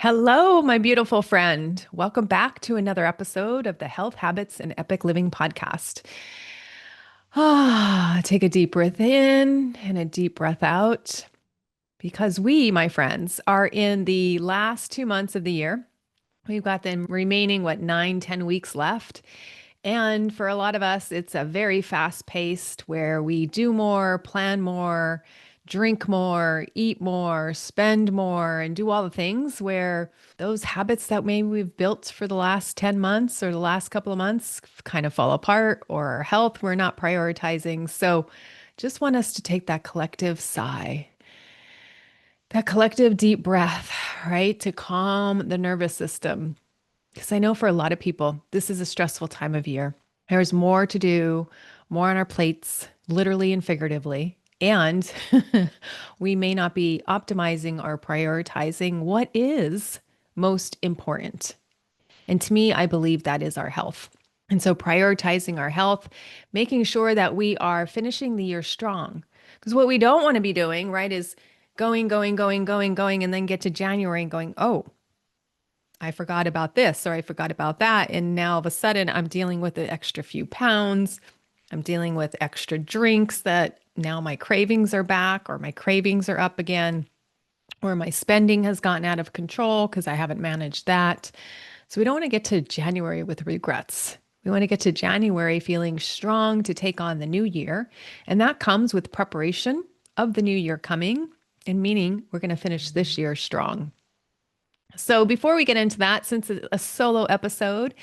Hello, my beautiful friend. Welcome back to another episode of the Health Habits and Epic Living podcast. Take a deep breath in and a deep breath out because we, my friends, are in the last 2 months of the year. We've got the remaining, 9, 10 weeks left. And for a lot of us, it's a very fast paced where we do more, plan more, drink more, eat more, spend more, and do all the things where those habits that maybe we've built for the last 10 months or the last couple of months kind of fall apart, or our health we're not prioritizing. So just want us to take that collective sigh, that collective deep breath, right? To calm the nervous system. Because I know for a lot of people, this is a stressful time of year. There's more to do, more on our plates, literally and figuratively. And we may not be optimizing or prioritizing what is most important. And to me, I believe that is our health. And so prioritizing our health, making sure that we are finishing the year strong. Because what we don't want to be doing, right, is going, and then get to January and going, oh, I forgot about this or I forgot about that. And now all of a sudden I'm dealing with the extra few pounds. I'm dealing with extra drinks that now my cravings are back or my cravings are up again, or my spending has gotten out of control because I haven't managed that. So we don't want to get to January with regrets. We want to get to January feeling strong to take on the new year. And that comes with preparation of the new year coming, and meaning we're going to finish this year strong. So before we get into that, since it's a solo episode,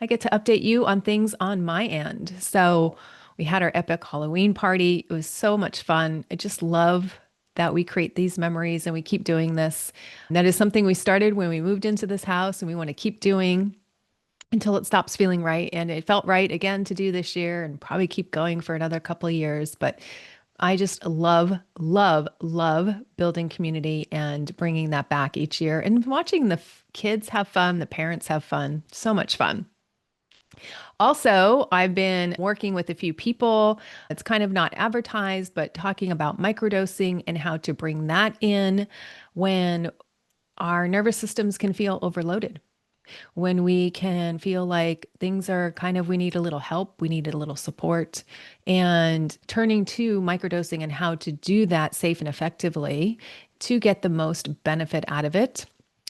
I get to update you on things on my end. So we had our epic Halloween party. It was so much fun. I just love that we create these memories and we keep doing this. And that is something we started when we moved into this house and we want to keep doing until it stops feeling right. And it felt right again to do this year and probably keep going for another couple of years. But I just love building community and bringing that back each year and watching the kids have fun, the parents have fun. So much fun. Also, I've been working with a few people. It's kind of not advertised, but talking about microdosing and how to bring that in when our nervous systems can feel overloaded, when we can feel like things are kind of, we need a little help, we need a little support, and turning to microdosing and how to do that safe and effectively to get the most benefit out of it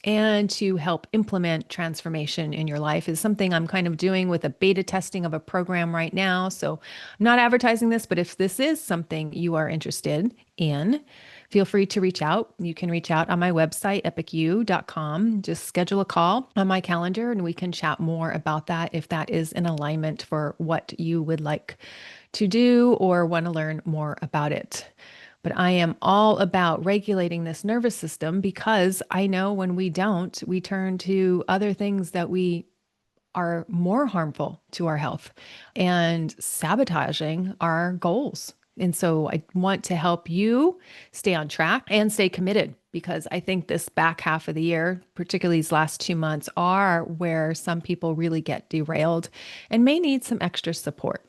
and to help implement transformation in your life is something I'm kind of doing with a beta testing of a program right now. So I'm not advertising this, but if this is something you are interested in, feel free to reach out. You can reach out on my website, epicu.com. Just schedule a call on my calendar and we can chat more about that if that is in alignment for what you would like to do or want to learn more about it. But I am all about regulating this nervous system because I know when we don't, we turn to other things that we are more harmful to our health and sabotaging our goals. And so I want to help you stay on track and stay committed because I think this back half of the year, particularly these last 2 months, are where some people really get derailed and may need some extra support.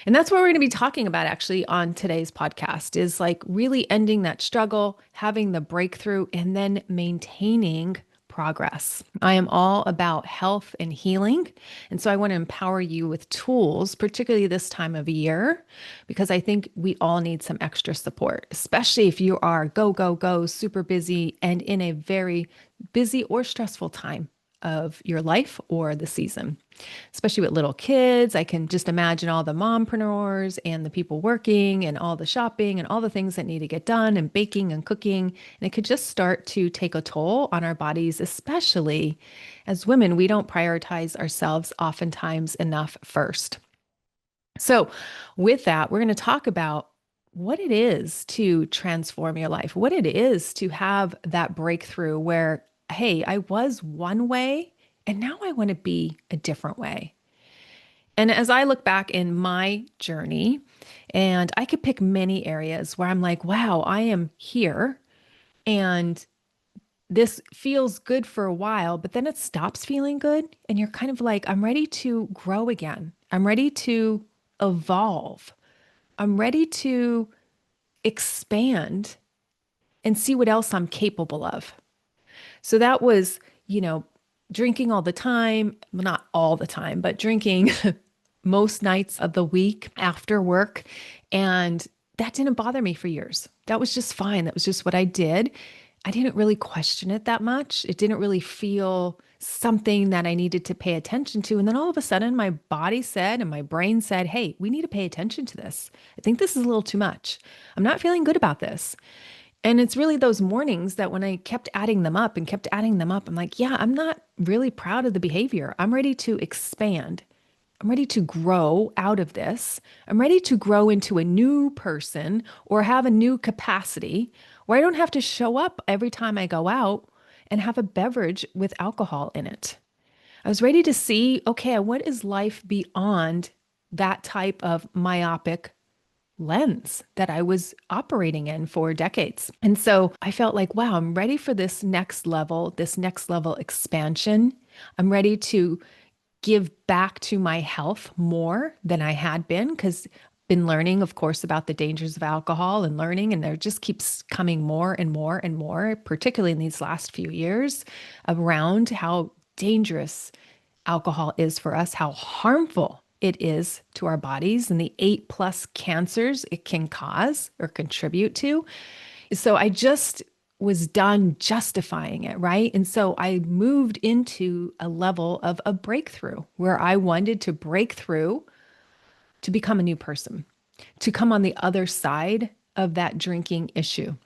And that's what we're going to be talking about actually on today's podcast is like really ending that struggle, having the breakthrough, and then maintaining progress. I am all about health and healing. And so I want to empower you with tools, particularly this time of year, because I think we all need some extra support, especially if you are go, go, go, super busy and in a very busy or stressful time of your life or the season, especially with little kids. I can just imagine all the mompreneurs and the people working and all the shopping and all the things that need to get done and baking and cooking. And it could just start to take a toll on our bodies, especially as women. We don't prioritize ourselves oftentimes enough first. So with that, we're going to talk about what it is to transform your life, what it is to have that breakthrough where, hey, I was one way and now I want to be a different way. And as I look back in my journey, and I could pick many areas where I'm like, wow, I am here and this feels good for a while, but then it stops feeling good. And you're kind of like, I'm ready to grow again. I'm ready to evolve. I'm ready to expand and see what else I'm capable of. So that was, you know, drinking all the time, well, not all the time, but drinking most nights of the week after work. And that didn't bother me for years. That was just fine. That was just what I did. I didn't really question it that much. It didn't really feel something that I needed to pay attention to. And then all of a sudden, my body said and my brain said, hey, we need to pay attention to this. I think this is a little too much. I'm not feeling good about this. And it's really those mornings that when I kept adding them up and kept adding them up, I'm like, yeah, I'm not really proud of the behavior. I'm ready to expand. I'm ready to grow out of this. I'm ready to grow into a new person or have a new capacity where I don't have to show up every time I go out and have a beverage with alcohol in it. I was ready to see, okay, what is life beyond that type of myopic lens that I was operating in for decades. And so I felt like, wow, I'm ready for this next level expansion. I'm ready to give back to my health more than I had been because been learning, of course, about the dangers of alcohol and learning, and there just keeps coming more and more and more, particularly in these last few years, around how dangerous alcohol is for us, how harmful it is to our bodies, and the 8+ cancers it can cause or contribute to. So I just was done justifying it, right? And so I moved into a level of a breakthrough where I wanted to break through to become a new person, to come on the other side of that drinking issue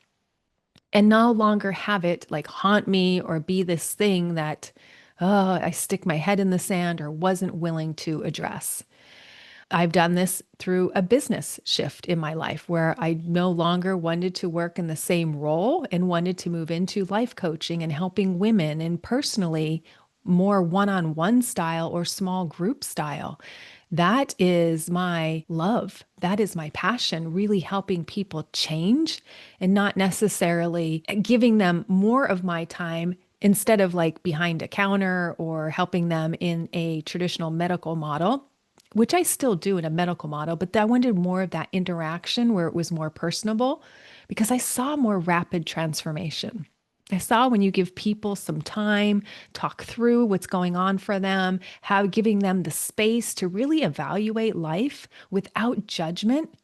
and no longer have it like haunt me or be this thing that, oh, I stick my head in the sand or wasn't willing to address. I've done this through a business shift in my life where I no longer wanted to work in the same role and wanted to move into life coaching and helping women and personally more one-on-one style or small group style. That is my love. That is my passion, really helping people change and not necessarily giving them more of my time instead of like behind a counter or helping them in a traditional medical model, which I still do in a medical model, but I wanted more of that interaction where it was more personable because I saw more rapid transformation. I saw when you give people some time, talk through what's going on for them, how giving them the space to really evaluate life without judgment,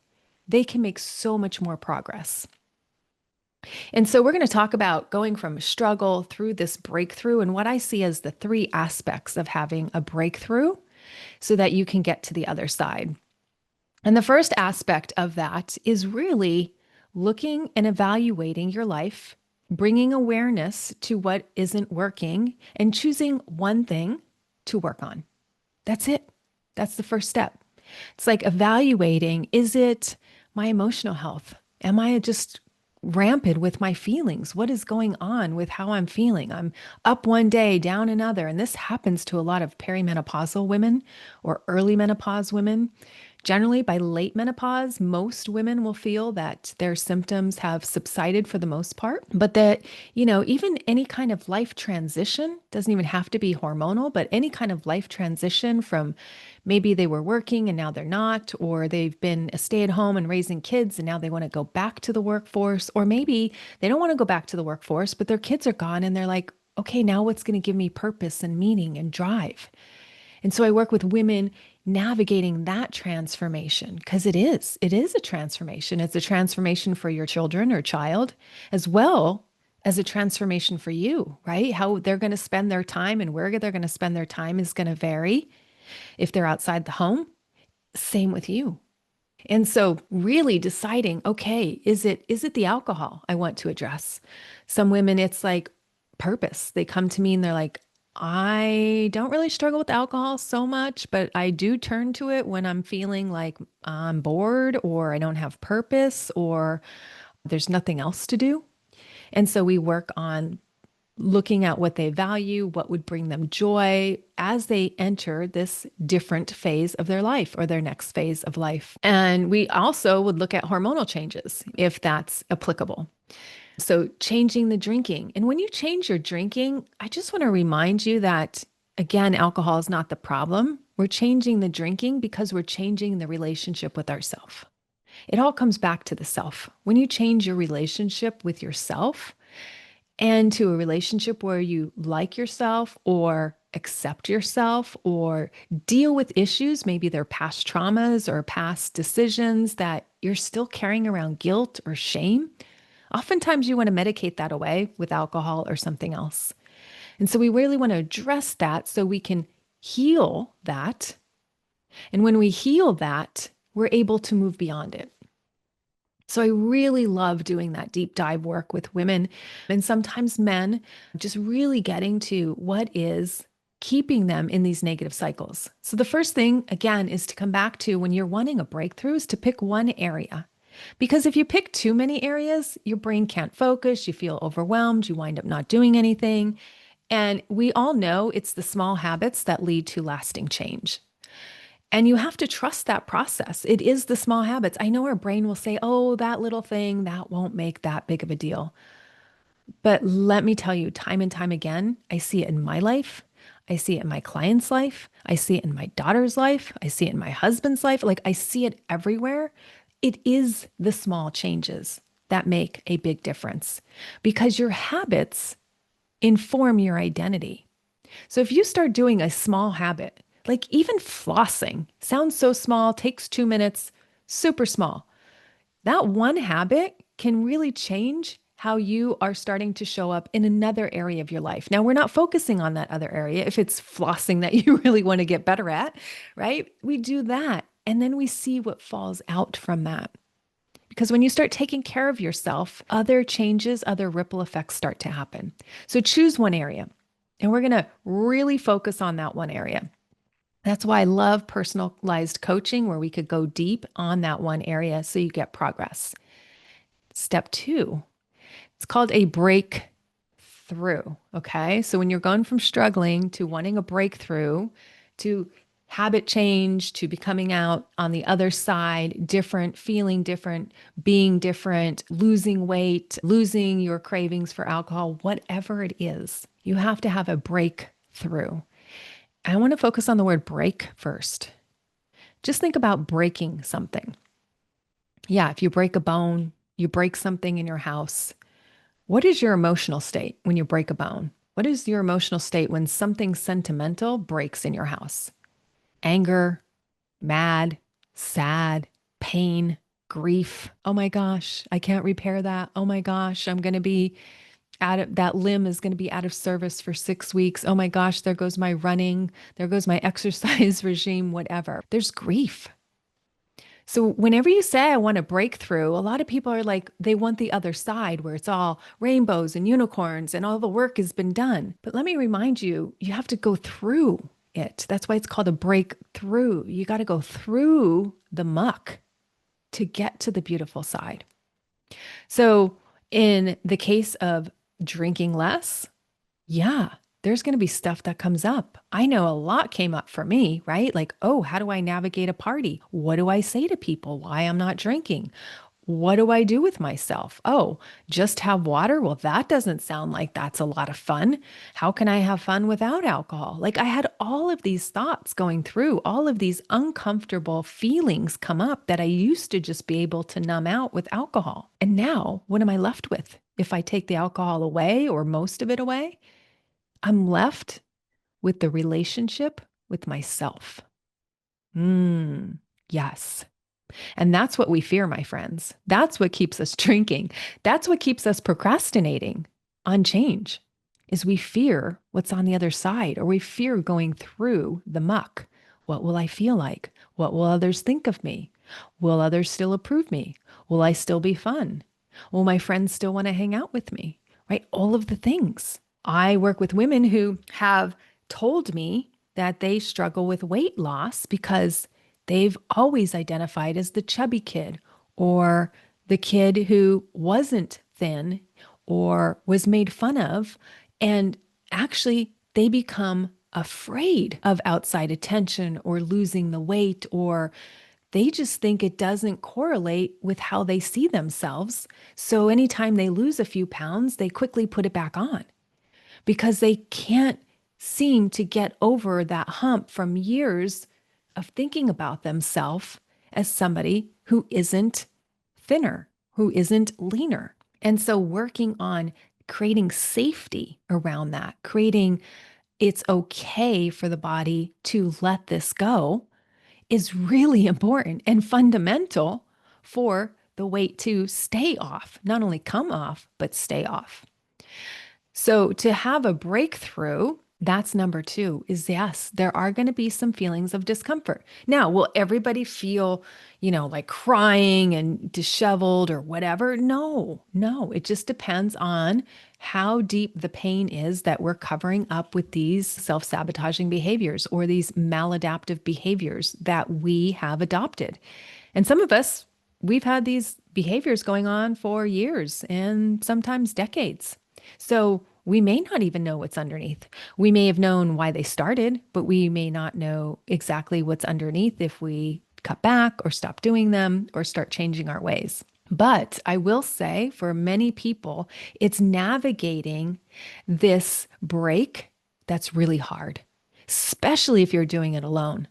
they can make so much more progress. And so we're going to talk about going from struggle through this breakthrough and what I see as the three aspects of having a breakthrough so that you can get to the other side. And the first aspect of that is really looking and evaluating your life, bringing awareness to what isn't working, and choosing one thing to work on. That's it. That's the first step. It's like evaluating, is it my emotional health? Am I just rampant with my feelings? What is going on with how I'm feeling? I'm up one day, down another. And this happens to a lot of perimenopausal women or early menopause women. Generally, by late menopause, most women will feel that their symptoms have subsided for the most part, but that, even any kind of life transition doesn't even have to be hormonal, but any kind of life transition from maybe they were working and now they're not, or they've been a stay-at-home and raising kids and now they want to go back to the workforce, or maybe they don't want to go back to the workforce, but their kids are gone and they're like, okay, now what's going to give me purpose and meaning and drive? And so I work with women navigating that transformation because it is a transformation. It's a transformation for your children or child as well as a transformation for you, right? How they're going to spend their time and where they're going to spend their time is going to vary. If they're outside the home, same with you. And so really deciding, okay, is it the alcohol I want to address? Some women, it's like purpose. They come to me and they're like, I don't really struggle with alcohol so much, but I do turn to it when I'm feeling like I'm bored or I don't have purpose or there's nothing else to do. And so we work on looking at what they value, what would bring them joy as they enter this different phase of their life or their next phase of life. And we also would look at hormonal changes if that's applicable. So changing the drinking. And when you change your drinking, I just want to remind you that, again, alcohol is not the problem. We're changing the drinking because we're changing the relationship with ourself. It all comes back to the self. When you change your relationship with yourself, and to a relationship where you like yourself or accept yourself or deal with issues. Maybe they're past traumas or past decisions that you're still carrying around guilt or shame. Oftentimes, you want to medicate that away with alcohol or something else. And so, we really want to address that so we can heal that. And when we heal that, we're able to move beyond it. So I really love doing that deep dive work with women and sometimes men, just really getting to what is keeping them in these negative cycles. So the first thing, again, is to come back to when you're wanting a breakthrough, is to pick one area. Because if you pick too many areas, your brain can't focus, you feel overwhelmed, you wind up not doing anything. And we all know it's the small habits that lead to lasting change. And you have to trust that process. It is the small habits. I know our brain will say, oh, that little thing, that won't make that big of a deal. But let me tell you, time and time again, I see it in my life. I see it in my client's life. I see it in my daughter's life. I see it in my husband's life. Like I see it everywhere. It is the small changes that make a big difference because your habits inform your identity. So if you start doing a small habit, like even flossing, sounds so small, takes 2 minutes, super small. That one habit can really change how you are starting to show up in another area of your life. Now, we're not focusing on that other area if it's flossing that you really want to get better at, right? We do that and then we see what falls out from that. Because when you start taking care of yourself, other changes, other ripple effects start to happen. So choose one area and we're going to really focus on that one area. That's why I love personalized coaching where we could go deep on that one area so you get progress. Step 2, it's called a breakthrough. Okay. So when you're going from struggling to wanting a breakthrough to habit change to becoming out on the other side, different, feeling different, being different, losing weight, losing your cravings for alcohol, whatever it is, you have to have a breakthrough. I want to focus on the word break first. Just think about breaking something. Yeah, if you break a bone, you break something in your house. What is your emotional state when you break a bone? What is your emotional state when something sentimental breaks in your house? Anger, mad, sad, pain, grief. Oh my gosh, I can't repair that. Oh my gosh, I'm going to be out of that limb is going to be out of service for 6 weeks. Oh my gosh, there goes my running. There goes my exercise regime, whatever. There's grief. So whenever you say, I want a breakthrough, a lot of people are like, they want the other side where it's all rainbows and unicorns and all the work has been done. But let me remind you, you have to go through it. That's why it's called a breakthrough. You got to go through the muck to get to the beautiful side. So in the case of drinking less, yeah, there's going to be stuff that comes up. I know a lot came up for me, right? Like, oh, how do I navigate a party? What do I say to people? Why I'm not drinking? What do I do with myself? Oh, just have water? Well, that doesn't sound like that's a lot of fun. How can I have fun without alcohol? Like I had all of these thoughts going through, all of these uncomfortable feelings come up that I used to just be able to numb out with alcohol. And now what am I left with? If I take the alcohol away or most of it away, I'm left with the relationship with myself. Yes. And that's what we fear, my friends. That's what keeps us drinking. That's what keeps us procrastinating on change is we fear what's on the other side or we fear going through the muck. What will I feel like? What will others think of me? Will others still approve me? Will I still be fun? Will my friends still want to hang out with me? Right? All of the things. I work with women who have told me that they struggle with weight loss because they've always identified as the chubby kid or the kid who wasn't thin or was made fun of. And actually, they become afraid of outside attention or losing the weight, or they just think it doesn't correlate with how they see themselves. So anytime they lose a few pounds, they quickly put it back on because they can't seem to get over that hump from years of thinking about themselves as somebody who isn't thinner, who isn't leaner. And so working on creating safety around that, creating it's okay for the body to let this go is really important and fundamental for the weight to stay off, not only come off, but stay off. So to have a breakthrough, that's number two is yes, there are going to be some feelings of discomfort. Now, will everybody feel, like crying and disheveled or whatever? No, no. It just depends on how deep the pain is that we're covering up with these self-sabotaging behaviors or these maladaptive behaviors that we have adopted. And some of us, we've had these behaviors going on for years and sometimes decades. So we may not even know what's underneath. We may have known why they started, but we may not know exactly what's underneath if we cut back or stop doing them or start changing our ways. But I will say for many people, it's navigating this break that's really hard, especially if you're doing it alone.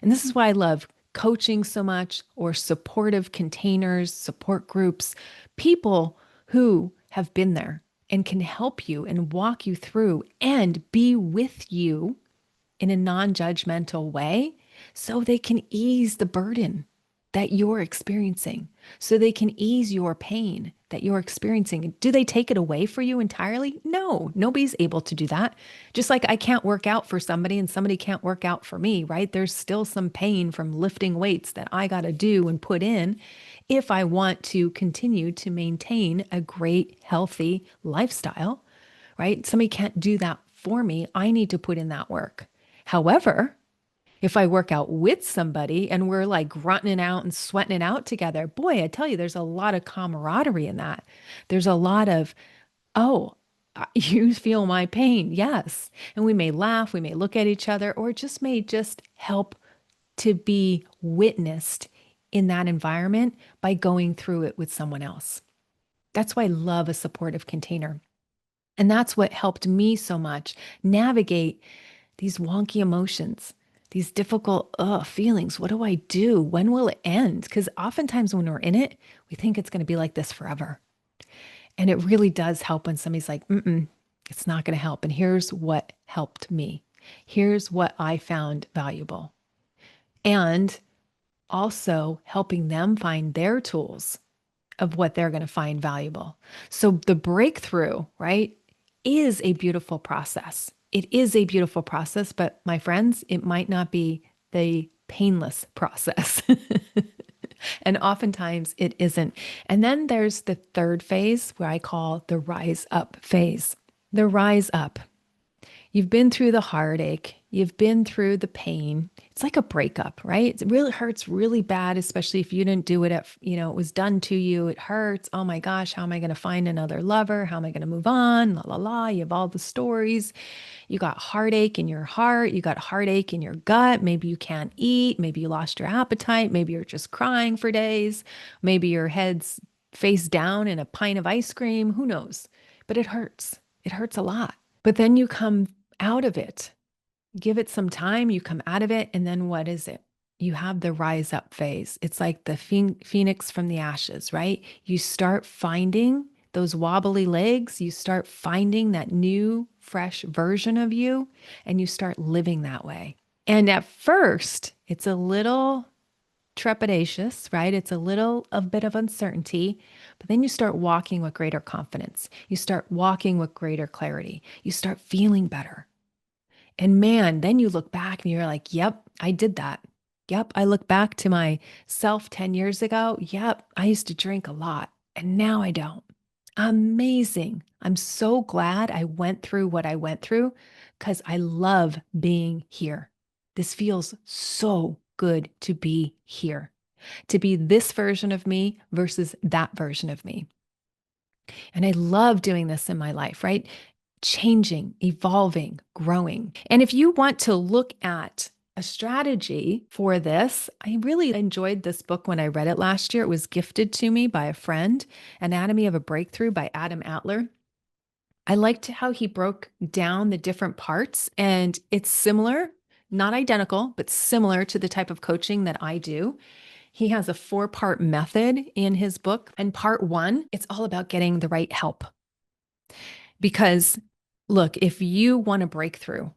And this is why I love coaching so much or supportive containers, support groups, people who have been there and can help you and walk you through and be with you in a non-judgmental way so they can ease the burden that you're experiencing, so they can ease your pain that you're experiencing. Do they take it away for you entirely? No, nobody's able to do that. Just like I can't work out for somebody and somebody can't work out for me, right? There's still some pain from lifting weights that I got to do and put in if I want to continue to maintain a great, healthy lifestyle, right? Somebody can't do that for me. I need to put in that work. However, if I work out with somebody and we're like grunting it out and sweating it out together, boy, I tell you, there's a lot of camaraderie in that. There's a lot of, oh, you feel my pain. Yes. And we may laugh, we may look at each other, or it just may just help to be witnessed in that environment by going through it with someone else. That's why I love a supportive container. And that's what helped me so much navigate these wonky emotions, these difficult feelings. What do I do? When will it end? Because oftentimes when we're in it, we think it's going to be like this forever. And it really does help when somebody's like, it's not going to help. And here's what helped me. Here's what I found valuable. And also helping them find their tools of what they're going to find valuable. So the breakthrough, right, is a beautiful process. It is a beautiful process, but my friends, it might not be the painless process. And oftentimes it isn't. And then there's the third phase where I call the rise up phase. The rise up. You've been through the heartache. You've been through the pain. It's like a breakup, right? It really hurts really bad, especially if you didn't do it it was done to you. It hurts. Oh my gosh, how am I going to find another lover? How am I going to move on? La, la, la. You have all the stories. You got heartache in your heart. You got heartache in your gut. Maybe you can't eat. Maybe you lost your appetite. Maybe you're just crying for days. Maybe your head's face down in a pint of ice cream. Who knows? But it hurts. It hurts a lot. But then you come out of it. Give it some time, you come out of it, and then what is it? You have the rise up phase. It's like the phoenix from the ashes, right? You start finding those wobbly legs, you start finding that new, fresh version of you, and you start living that way. And at first, it's a little trepidatious, right? It's a bit of uncertainty, but then you start walking with greater confidence. You start walking with greater clarity. You start feeling better. And man, then you look back and you're like, yep, I did that. Yep, I look back to myself 10 years ago. Yep, I used to drink a lot and now I don't. Amazing. I'm so glad I went through what I went through because I love being here. This feels so good to be here, to be this version of me versus that version of me. And I love doing this in my life, right? Changing, evolving, growing. And if you want to look at a strategy for this, I really enjoyed this book when I read it last year. It was gifted to me by a friend, Anatomy of a Breakthrough by Adam Atler. I liked how he broke down the different parts, and it's similar, not identical, but similar to the type of coaching that I do. He has a 4-part method in his book. And part 1, it's all about getting the right help. Because look, if you want a breakthrough,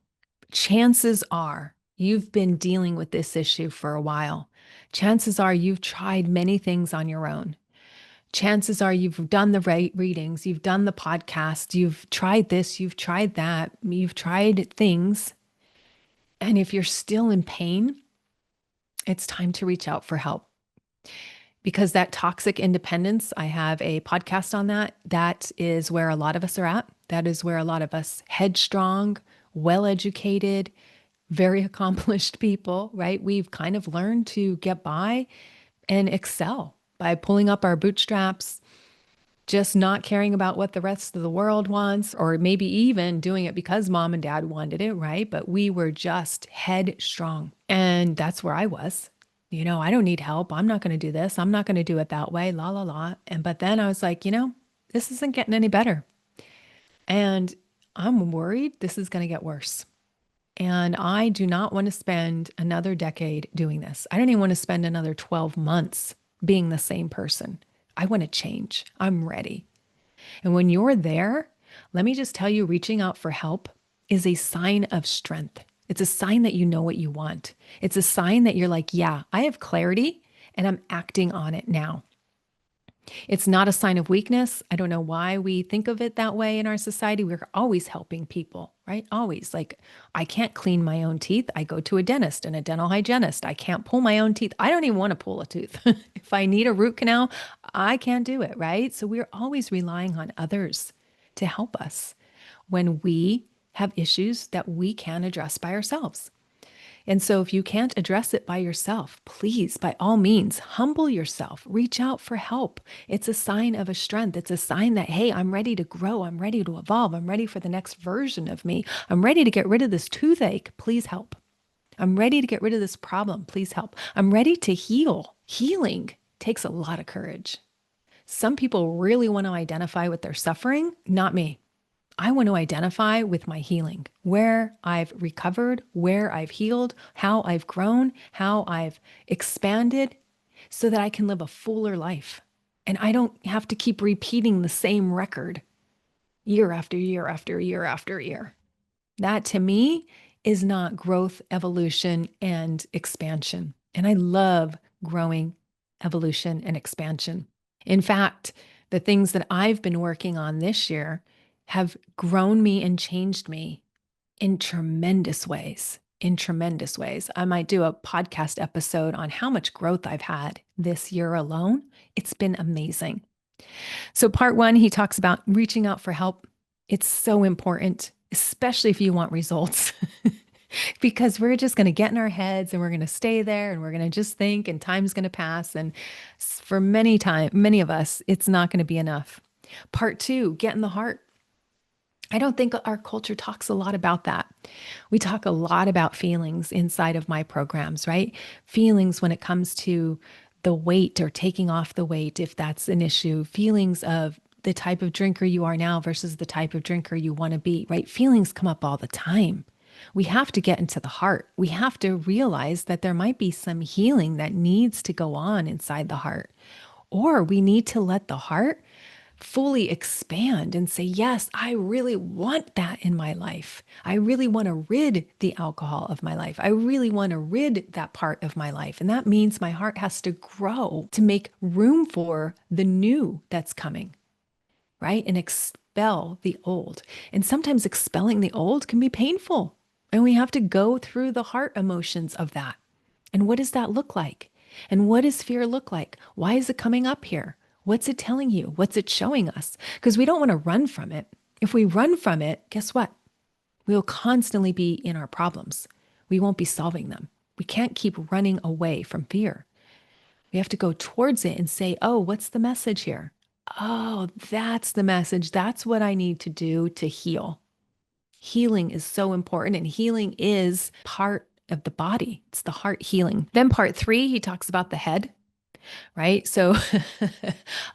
chances are you've been dealing with this issue for a while. Chances are you've tried many things on your own. Chances are you've done the right readings, you've done the podcast, you've tried this, you've tried that, you've tried things. And if you're still in pain, it's time to reach out for help. Because that toxic independence, I have a podcast on that. That is where a lot of us are at. That is where a lot of us headstrong, well educated, very accomplished people, right? We've kind of learned to get by and excel by pulling up our bootstraps, just not caring about what the rest of the world wants, or maybe even doing it because mom and dad wanted it, right? But we were just headstrong. And that's where I was. I don't need help. I'm not going to do this. I'm not going to do it that way, la, la, la. But then I was like, this isn't getting any better. And I'm worried this is going to get worse. And I do not want to spend another decade doing this. I don't even want to spend another 12 months being the same person. I want to change. I'm ready. And when you're there, let me just tell you, reaching out for help is a sign of strength. It's a sign that you know what you want. It's a sign that you're like, yeah, I have clarity and I'm acting on it now. It's not a sign of weakness. I don't know why we think of it that way in our society. We're always helping people, right? Always. Like, I can't clean my own teeth. I go to a dentist and a dental hygienist. I can't pull my own teeth. I don't even want to pull a tooth. If I need a root canal, I can't do it, right? So we're always relying on others to help us when we have issues that we can address by ourselves. And so if you can't address it by yourself, please, by all means, humble yourself, reach out for help. It's a sign of a strength. It's a sign that, hey, I'm ready to grow. I'm ready to evolve. I'm ready for the next version of me. I'm ready to get rid of this toothache. Please help. I'm ready to get rid of this problem. Please help. I'm ready to heal. Healing takes a lot of courage. Some people really want to identify with their suffering, not me. I want to identify with my healing, where I've recovered, where I've healed, how I've grown, how I've expanded, so that I can live a fuller life. And I don't have to keep repeating the same record year after year after year after year. That to me is not growth, evolution, and expansion. And I love growing, evolution, and expansion. In fact, the things that I've been working on this year have grown me and changed me in tremendous ways. In tremendous ways. I might do a podcast episode on how much growth I've had this year alone. It's been amazing. So, part one, he talks about reaching out for help. It's so important, especially if you want results, because we're just going to get in our heads and we're going to stay there and we're going to just think and time's going to pass. And for many of us, it's not going to be enough. Part two, get in the heart. I don't think our culture talks a lot about that. We talk a lot about feelings inside of my programs, right? Feelings when it comes to the weight or taking off the weight, if that's an issue, feelings of the type of drinker you are now versus the type of drinker you want to be, right? Feelings come up all the time. We have to get into the heart. We have to realize that there might be some healing that needs to go on inside the heart, or we need to let the heart fully expand and say, yes, I really want that in my life. I really want to rid the alcohol of my life. I really want to rid that part of my life. And that means my heart has to grow to make room for the new that's coming, right? And expel the old. And sometimes expelling the old can be painful. And we have to go through the heart emotions of that. And what does that look like? And what does fear look like? Why is it coming up here? What's it telling you? What's it showing us? Because we don't want to run from it. If we run from it, guess what? We will constantly be in our problems. We won't be solving them. We can't keep running away from fear. We have to go towards it and say, oh, what's the message here? Oh, that's the message. That's what I need to do to heal. Healing is so important, and healing is part of the body. It's the heart healing. Then part three, he talks about the head. Right? So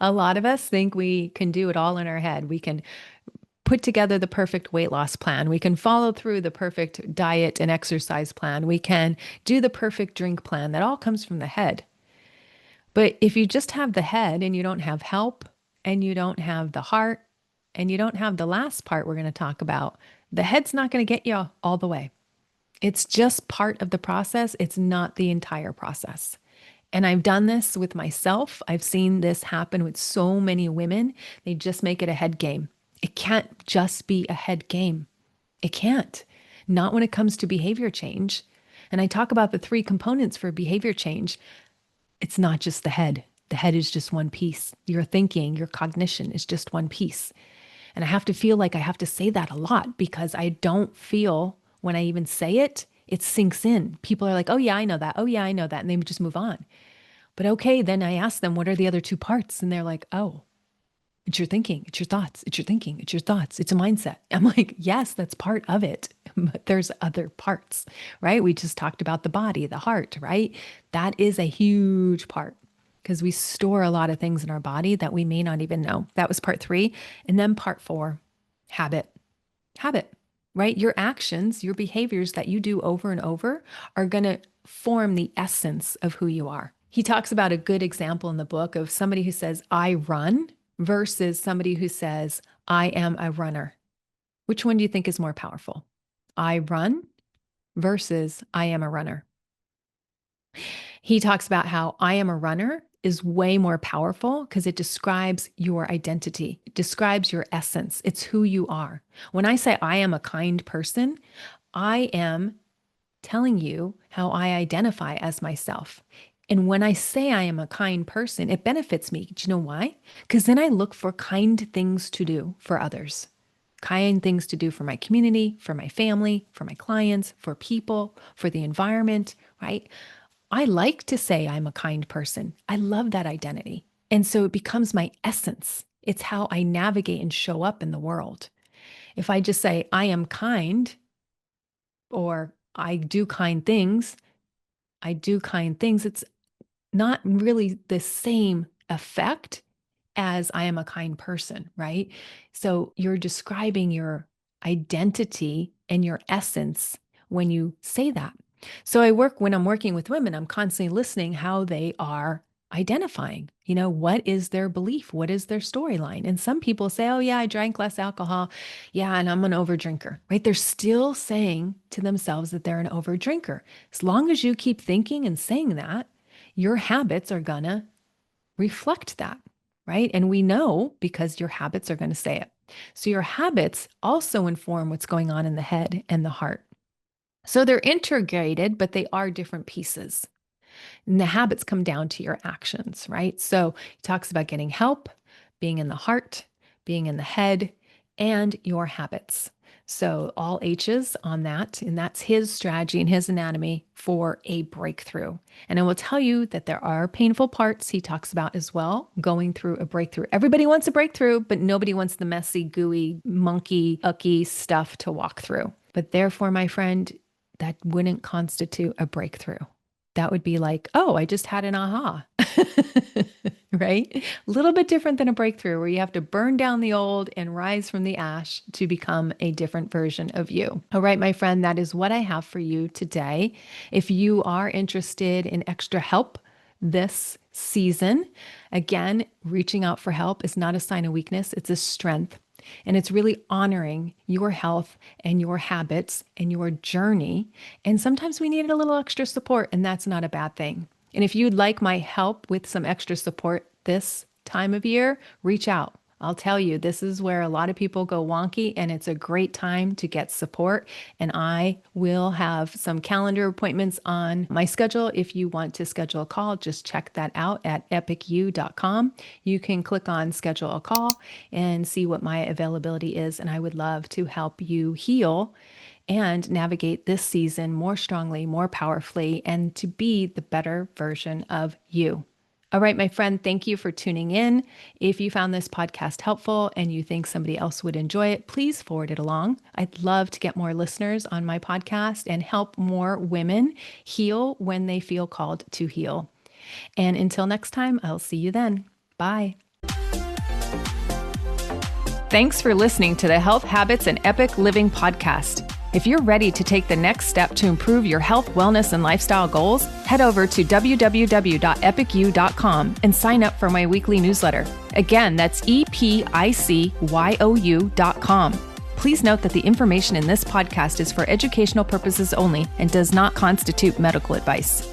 a lot of us think we can do it all in our head. We can put together the perfect weight loss plan. We can follow through the perfect diet and exercise plan. We can do the perfect drink plan. That all comes from the head. But if you just have the head and you don't have help and you don't have the heart, and you don't have the last part we're going to talk about, the head's not going to get you all the way. It's just part of the process. It's not the entire process. And I've done this with myself. I've seen this happen with so many women. They just make it a head game. It can't just be a head game. It can't. Not when it comes to behavior change. And I talk about the 3 components for behavior change. It's not just the head. The head is just one piece. Your thinking, your cognition is just one piece. And I have to feel like I have to say that a lot because I don't feel when I even say it, it sinks in. People are like, oh yeah, I know that. Oh yeah, I know that. And they just move on. But okay, then I ask them, what are the other 2 parts? And they're like, oh, it's your thinking, it's your thoughts, it's your thinking, it's your thoughts, it's a mindset. I'm like, yes, that's part of it, but there's other parts, right? We just talked about the body, the heart, right? That is a huge part because we store a lot of things in our body that we may not even know. That was part 3. And then part 4, habit, right? Your actions, your behaviors that you do over and over are going to form the essence of who you are. He talks about a good example in the book of somebody who says, I run versus somebody who says, I am a runner. Which one do you think is more powerful? I run versus I am a runner. He talks about how I am a runner is way more powerful because it describes your identity. It describes your essence. It's who you are. When I say I am a kind person, I am telling you how I identify as myself. And when I say I am a kind person, it benefits me. Do you know why? Because then I look for kind things to do for others, kind things to do for my community, for my family, for my clients, for people, for the environment, right? I like to say I'm a kind person. I love that identity. And so it becomes my essence. It's how I navigate and show up in the world. If I just say I am kind or I do kind things, it's not really the same effect as I am a kind person, right? So you're describing your identity and your essence when you say that. So when I'm working with women, I'm constantly listening how they are identifying. What is their belief? What is their storyline? And some people say, oh yeah, I drank less alcohol. Yeah, and I'm an overdrinker, right? They're still saying to themselves that they're an overdrinker. As long as you keep thinking and saying that, your habits are gonna reflect that, right? And we know because your habits are going to say it. So your habits also inform what's going on in the head and the heart. So they're integrated, but they are different pieces. And the habits come down to your actions, right? So he talks about getting help, being in the heart, being in the head, and your habits. So all H's on that. And that's his strategy and his anatomy for a breakthrough. And I will tell you that there are painful parts he talks about as well, going through a breakthrough. Everybody wants a breakthrough, but nobody wants the messy, gooey, monkey, ucky stuff to walk through. But therefore, my friend, that wouldn't constitute a breakthrough. That would be like, oh, I just had an aha, right? A little bit different than a breakthrough where you have to burn down the old and rise from the ash to become a different version of you. All right, my friend, that is what I have for you today. If you are interested in extra help this season, again, reaching out for help is not a sign of weakness, it's a strength. And it's really honoring your health and your habits and your journey. And sometimes we need a little extra support, and that's not a bad thing. And if you'd like my help with some extra support this time of year, reach out. I'll tell you, this is where a lot of people go wonky, and it's a great time to get support. And I will have some calendar appointments on my schedule. If you want to schedule a call, just check that out at epicu.com. You can click on schedule a call and see what my availability is. And I would love to help you heal and navigate this season more strongly, more powerfully, and to be the better version of you. All right, my friend, thank you for tuning in. If you found this podcast helpful and you think somebody else would enjoy it, please forward it along. I'd love to get more listeners on my podcast and help more women heal when they feel called to heal. And until next time, I'll see you then. Bye. Thanks for listening to the Health Habits and Epic Living podcast. If you're ready to take the next step to improve your health, wellness, and lifestyle goals, head over to www.epicyou.com and sign up for my weekly newsletter. Again, that's EPICYOU.com. Please note that the information in this podcast is for educational purposes only and does not constitute medical advice.